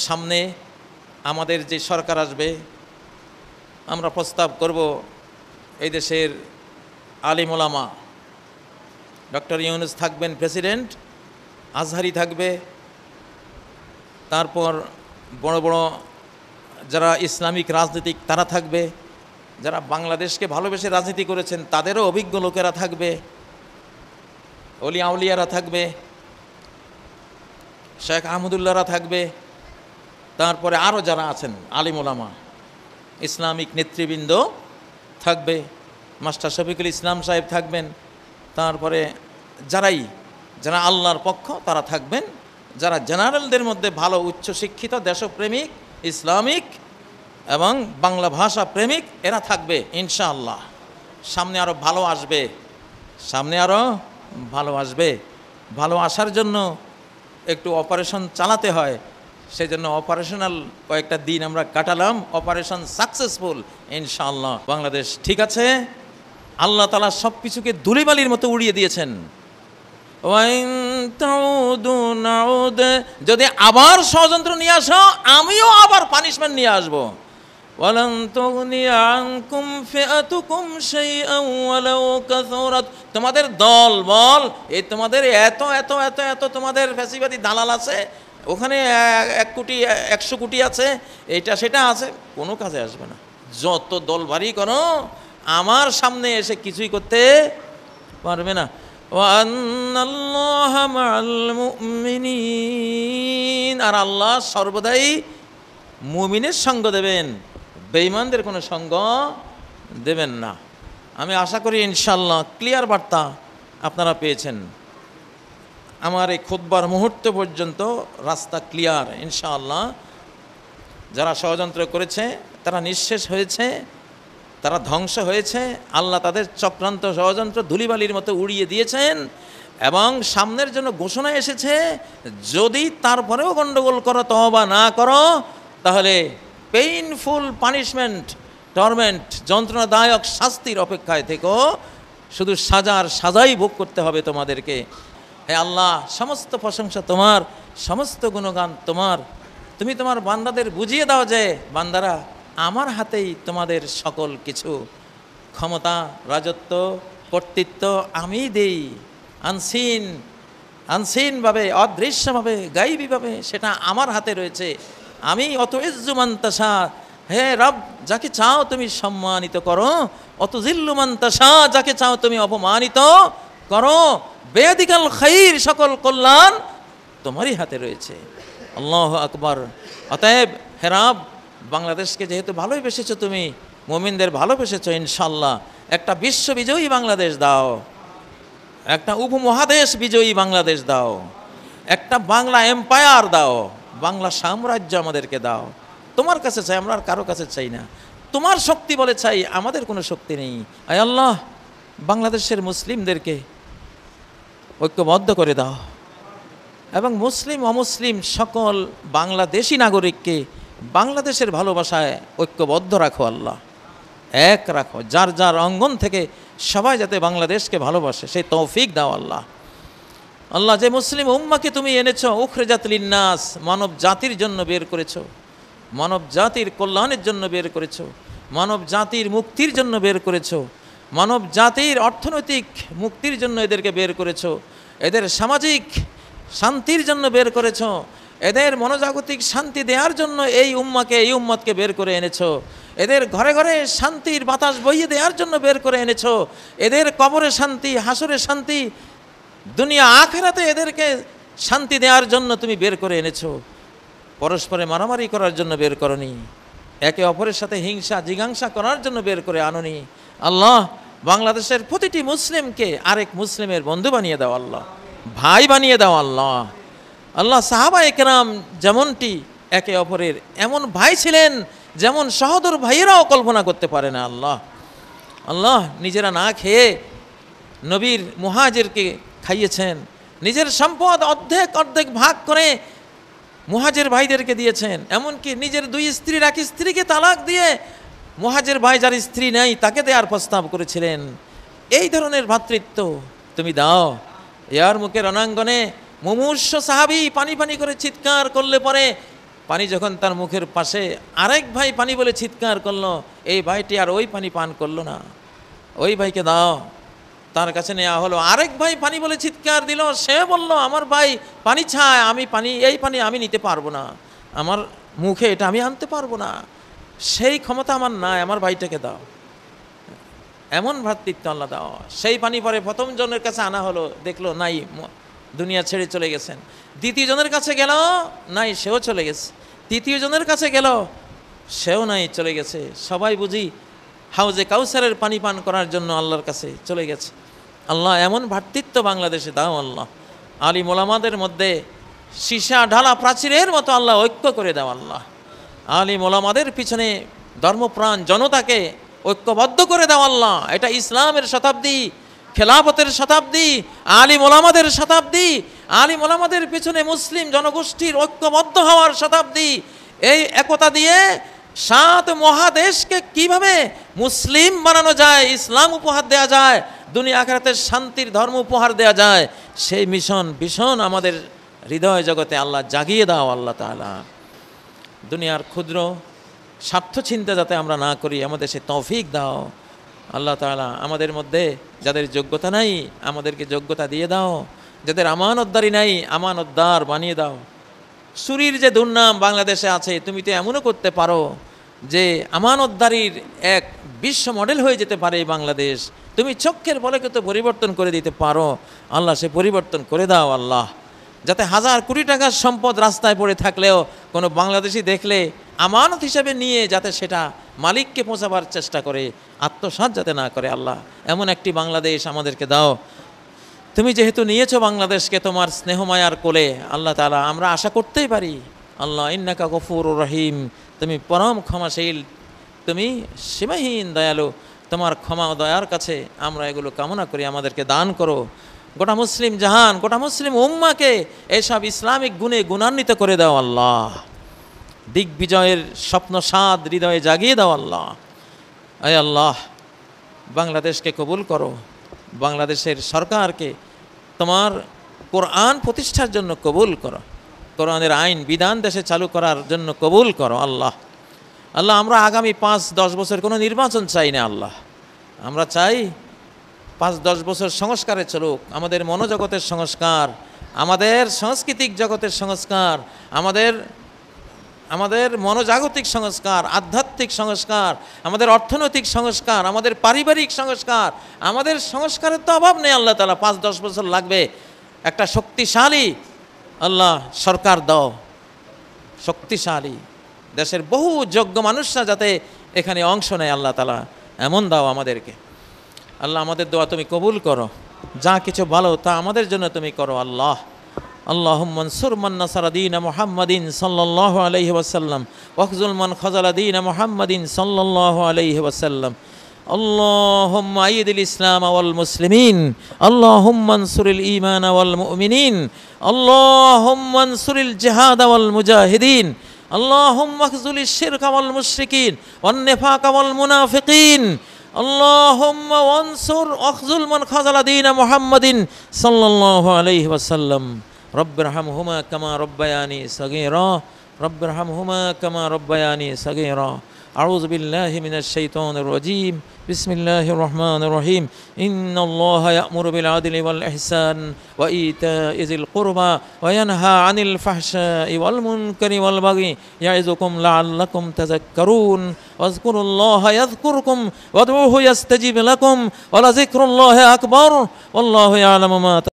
সামনে আমাদের যে সরকার আসবে, আমরা প্রস্তাব করব এই দেশের আলিম ওলামা, ডক্টর ইউনূস থাকবেন প্রেসিডেন্ট, আজহারি থাকবে, তারপর বড় বড় যারা ইসলামিক রাজনীতিক তারা থাকবে, যারা বাংলাদেশকে ভালোবেসে রাজনীতি করেছেন তাদেরও অভিজ্ঞ লোকেরা থাকবে, আউলিয়ারা থাকবে, শেখ আহমদুল্লাহরা থাকবে, তারপরে আরও যারা আছেন আলিম ওলামা ইসলামিক নেতৃবৃন্দ থাকবে, মাস্টার শফিকুল ইসলাম সাহেব থাকবেন, তারপরে যারা আল্লাহর পক্ষ তারা থাকবেন, যারা জেনারেলদের মধ্যে ভালো উচ্চশিক্ষিত দেশপ্রেমিক ইসলামিক এবং বাংলা ভাষা প্রেমিক এরা থাকবে ইনশাআল্লাহ। সামনে আরও ভালো আসবে, সামনে আরও ভালো আসবে। ভালো আসার জন্য একটু অপারেশন চালাতে হয়, সেই জন্য অপারেশনাল কয়েকটা দিন আমরা কাটালাম, অপারেশন সাকসেসফুল ইনশাআল্লাহ। বাংলাদেশ ঠিক আছে, আল্লাহ তাআলা সব কিছুকে ধুলিবালির মতো উড়িয়ে দিয়েছেন। যদি আবার ষড়যন্ত্র নিয়ে আসো, আমিও আবার পানিশমেন্ট নিয়ে আসবো। তোমাদের দল বল, এই তোমাদের এত এত এত এত তোমাদের ফ্যাসিবাদী দালাল আছে, ওখানে 1 কোটি 100 কোটি আছে, এটা সেটা আছে, কোনো কাজে আসবে না। যত দল ভারী করো, আমার সামনে এসে কিছুই করতে পারবে না। আর আল্লাহ সর্বদাই মুমিনের সঙ্গ দেবেন, বেঈমানদের কোনো সঙ্গ দেবেন না। আমি আশা করি ইনশাআল্লাহ ক্লিয়ার বার্তা আপনারা পেয়েছেন। আমার এই খুতবার মুহূর্ত পর্যন্ত রাস্তা ক্লিয়ার ইনশাআল্লাহ। যারা ষড়যন্ত্র করেছে তারা নিঃশেষ হয়েছে, তারা ধ্বংস হয়েছে। আল্লাহ তাদের চক্রান্ত ষড়যন্ত্র ধুলিবালির মতো উড়িয়ে দিয়েছেন এবং সামনের জন্য ঘোষণা এসেছে, যদি তারপরেও গণ্ডগোল করো, তওবা না করো, তাহলে পেইনফুল পানিশমেন্ট, টর্মেন্ট, যন্ত্রণাদায়ক শাস্তির অপেক্ষায় থেকো, শুধু সাজাই ভোগ করতে হবে তোমাদেরকে। হে আল্লাহ, সমস্ত প্রশংসা তোমার, সমস্ত গুণগান তোমার। তুমি তোমার বান্দাদের বুঝিয়ে দাও যে বান্দারা, আমার হাতেই তোমাদের সকল কিছু, ক্ষমতা, রাজত্ব, কর্তৃত্ব আমি দেই, আনসিনভাবে, অদৃশ্যভাবে, গাইবীভাবে সেটা আমার হাতে রয়েছে। আমি অত ইজ্জুমান্তাসা, হে রব, যাকে চাও তুমি সম্মানিত করো, অত জিল্লুমান্তাসা, যাকে চাও তুমি অপমানিত করো। বেয়াদিকাল খাইর, সকল কল্যাণ তোমারই হাতে রয়েছে। আল্লাহু আকবার। অতএব হে রব, বাংলাদেশকে যেহেতু ভালোবেসেছো তুমি, মুমিনদের ভালোবেসেছো, ইনশাআল্লাহ একটা বিশ্ব বিজয়ী বাংলাদেশ দাও, একটা উপমহাদেশ বিজয়ী বাংলাদেশ দাও, একটা বাংলা এম্পায়ার দাও, বাংলা সাম্রাজ্য আমাদেরকে দাও। তোমার কাছে চাই, আমরা আর কারো কাছে চাই না। তোমার শক্তি বলে চাই, আমাদের কোনো শক্তি নেই। আয় আল্লাহ, বাংলাদেশের মুসলিমদেরকে ঐক্যবদ্ধ করে দাও এবং মুসলিম অমুসলিম সকল বাংলাদেশি নাগরিককে বাংলাদেশের ভালোবাসায় ঐক্যবদ্ধ রাখো আল্লাহ, এক রাখো। যার যার অঙ্গন থেকে সবাই যাতে বাংলাদেশকে ভালোবাসে সেই তৌফিক দাও আল্লাহ। আল্লাহ, যে মুসলিম উম্মাকে তুমি এনেছো উখরিজাত লিন্নাস, মানব জাতির জন্য বের করেছো, মানব জাতির কল্যাণের জন্য বের করেছো, মানব জাতির মুক্তির জন্য বের করেছো, মানব জাতির অর্থনৈতিক মুক্তির জন্য এদেরকে বের করেছো, এদের সামাজিক শান্তির জন্য বের করেছো, এদের মনোজাগতিক শান্তি দেওয়ার জন্য এই উম্মতকে বের করে এনেছো, এদের ঘরে ঘরে শান্তির বাতাস বইয়ে দেওয়ার জন্য বের করে এনেছো, এদের কবরে শান্তি, হাসরে শান্তি, দুনিয়া আখিরাতে এদেরকে শান্তি দেওয়ার জন্য তুমি বের করে এনেছো। পরস্পরে মারামারি করার জন্য বের করনি, একে অপরের সাথে হিংসা জিজ্ঞাসা করার জন্য বের করে আনোনি। আল্লাহ, বাংলাদেশের প্রতিটি মুসলিমকে আরেক মুসলিমের বন্ধু বানিয়ে দাও আল্লাহ, ভাই বানিয়ে দাও আল্লাহ। আল্লাহ, সাহাবায়ে কেরাম যেমনটি একে অপরের এমন ভাই ছিলেন, যেমন সহোদর ভাইয়েরাও কল্পনা করতে পারে না আল্লাহ। আল্লাহ, নিজেরা না খেয়ে নবীর মুহাজিরকে খাইয়েছেন, নিজের সম্পদ অর্ধেক অর্ধেক ভাগ করে মুহাজির ভাইদেরকে দিয়েছেন, এমনকি নিজের 2 স্ত্রীর 1 স্ত্রীকে তালাক দিয়ে মুহাজির ভাই যার স্ত্রী নেই তাকে দেওয়ার প্রস্তাব করেছিলেন। এই ধরনের ভ্রাতৃত্ব তুমি দাও। ইয়ার মুখের রণাঙ্গনে মুমূর্ষ সাহাবী পানি পানি করে চিৎকার করলে পরে পানি যখন তার মুখের পাশে, আরেক ভাই পানি বলে চিৎকার করলো, এই ভাইটি আর ওই পানি পান করলো না, ওই ভাইকে দাও। তার কাছে নেওয়া হলো, আরেক ভাই পানি বলে চিৎকার দিল, সে বলল আমার ভাই পানি চায়, আমি পানি, এই পানি আমি নিতে পারবো না, আমার মুখে এটা আমি আনতে পারবো না, সেই ক্ষমতা আমার নাই, আমার ভাইটাকে দাও। এমন ভ্রাতৃত্ব আল্লাহ দাও। সেই পানি পরে প্রথম জনের কাছে আনা হলো, দেখলো নাই, দুনিয়া ছেড়ে চলে গেছেন। দ্বিতীয় জনের কাছে গেল, নাই, সেও চলে গেছে। তৃতীয় জনের কাছে গেল, সেও নাই, চলে গেছে। সবাই বুঝি হাউজে কাউসারের পানি পান করার জন্য আল্লাহর কাছে চলে গেছে। আল্লাহ এমন ভ্রাতৃত্ব বাংলাদেশে দাও আল্লাহ। আলিম ওলামাদের মধ্যে সীসা ঢালা প্রাচীরের মতো আল্লাহ ঐক্য করে দাও আল্লাহ। আলিম ওলামাদের পিছনে ধর্মপ্রাণ জনতাকে ঐক্যবদ্ধ করে দাও আল্লাহ। এটা ইসলামের শতাব্দী, খেলাফতের শতাব্দী, আলিম ওলামাদের শতাব্দী, আলিম ওলামাদের পিছনে মুসলিম জনগোষ্ঠীর ঐক্যবদ্ধ হওয়ার শতাব্দী। এই একতা দিয়ে 7 মহাদেশকে কিভাবে মুসলিম বানানো যায়, ইসলাম উপহার দেয়া যায়, দুনিয়া আখিরাতের শান্তির ধর্ম উপহার দেয়া যায়, সেই ভীষণ আমাদের হৃদয় জগতে আল্লাহ জাগিয়ে দাও আল্লাহ তাআলা। দুনিয়ার ক্ষুদ্র স্বার্থ চিন্তা যাতে আমরা না করি, আমাদের সে তৌফিক দাও আল্লাহ তাআলা। আমাদের মধ্যে যাদের যোগ্যতা নাই, আমাদেরকে যোগ্যতা দিয়ে দাও। যাদের আমানতদারি নাই, আমানতদার বানিয়ে দাও। চুরির যে দুর্নাম বাংলাদেশে আছে, তুমি তো এমনও করতে পারো যে আমানতদারির এক বিশ্ব মডেল হয়ে যেতে পারে বাংলাদেশ। তুমি চক্ষের বলকে তো পরিবর্তন করে দিতে পারো আল্লাহ, সে পরিবর্তন করে দাও আল্লাহ। যাতে 1000 কোটি টাকার সম্পদ রাস্তায় পড়ে থাকলেও কোনো বাংলাদেশি দেখলে আমানত হিসাবে নিয়ে যাতে সেটা মালিককে পৌঁছাবার চেষ্টা করে, আত্মসাৎ যাতে না করে আল্লাহ, এমন একটি বাংলাদেশ আমাদেরকে দাও। তুমি যেহেতু নিয়েছো বাংলাদেশকে তোমার স্নেহমায়ার কোলে আল্লাহ তাআলা, আমরা আশা করতেই পারি আল্লাহ ইন্নাকা গফুরুর রহিম, তুমি পরম ক্ষমাশীল, তুমি সীমাহীন দয়ালু। তোমার ক্ষমা ও দয়ার কাছে আমরা এগুলো কামনা করি, আমাদেরকে দান করো। গোটা মুসলিম জাহান, গোটা মুসলিম উম্মাকে এইসব ইসলামিক গুণে গুণান্বিত করে দাও আল্লাহ। দিগ্বিজয়ের স্বপ্ন সাদ হৃদয়ে জাগিয়ে দাও আল্লাহ। আয় আল্লাহ, বাংলাদেশকে কবুল করো, বাংলাদেশের সরকারকে তোমার কোরআন প্রতিষ্ঠার জন্য কবুল করো, কোরআনের আইন বিধান দেশে চালু করার জন্য কবুল করো আল্লাহ। আল্লাহ, আমরা আগামী 5-10 বছর কোনো নির্বাচন চাই না আল্লাহ, আমরা চাই 5-10 বছর সংস্কারে চলুক, আমাদের মনোজগতের সংস্কার, আমাদের সাংস্কৃতিক জগতের সংস্কার, আমাদের মনোজাগতিক সংস্কার, আধ্যাত্মিক সংস্কার, আমাদের অর্থনৈতিক সংস্কার, আমাদের পারিবারিক সংস্কার, আমাদের সংস্কারের তো অভাব নেই আল্লাহ তাআলা। 5-10 বছর লাগবে। একটা শক্তিশালী আল্লাহ সরকার দাও, শক্তিশালী, দেশের বহু যোগ্য মানুষরা যাতে এখানে অংশ নেয় আল্লাহ তাআলা, এমন দাও আমাদেরকে আল্লাহ। আমাদের দোয়া তুমি কবুল করো, যা কিছু ভালো তা আমাদের জন্য তুমি করো আল্লাহ। اللهم انصر من نصر دين محمد صلى الله عليه وسلم واخذل من خذل دين محمد صلى الله عليه وسلم. اللهم أيد الإسلام والمسلمين، اللهم انصر الإيمان والمؤمنين، اللهم انصر الجهاد والمجاهدين، اللهم اخذل الشرك والمشركين والنفاق والمنافقين، اللهم وانصر واخذل من خذل دين محمد صلى الله عليه وسلم. رب ارحمهما كما ربياني صغيرا، رب ارحمهما كما ربياني صغيرا. أعوذ بالله من الشيطان الرجيم، بسم الله الرحمن الرحيم. إن الله يأمر بالعدل والإحسان وإيتاء ذي القربى وينهى عن الفحشاء والمنكر والبغي يعظكم لعلكم تذكرون. واذكروا الله يذكركم وادعوه يستجيب لكم ولذكر الله أكبر والله يعلم ما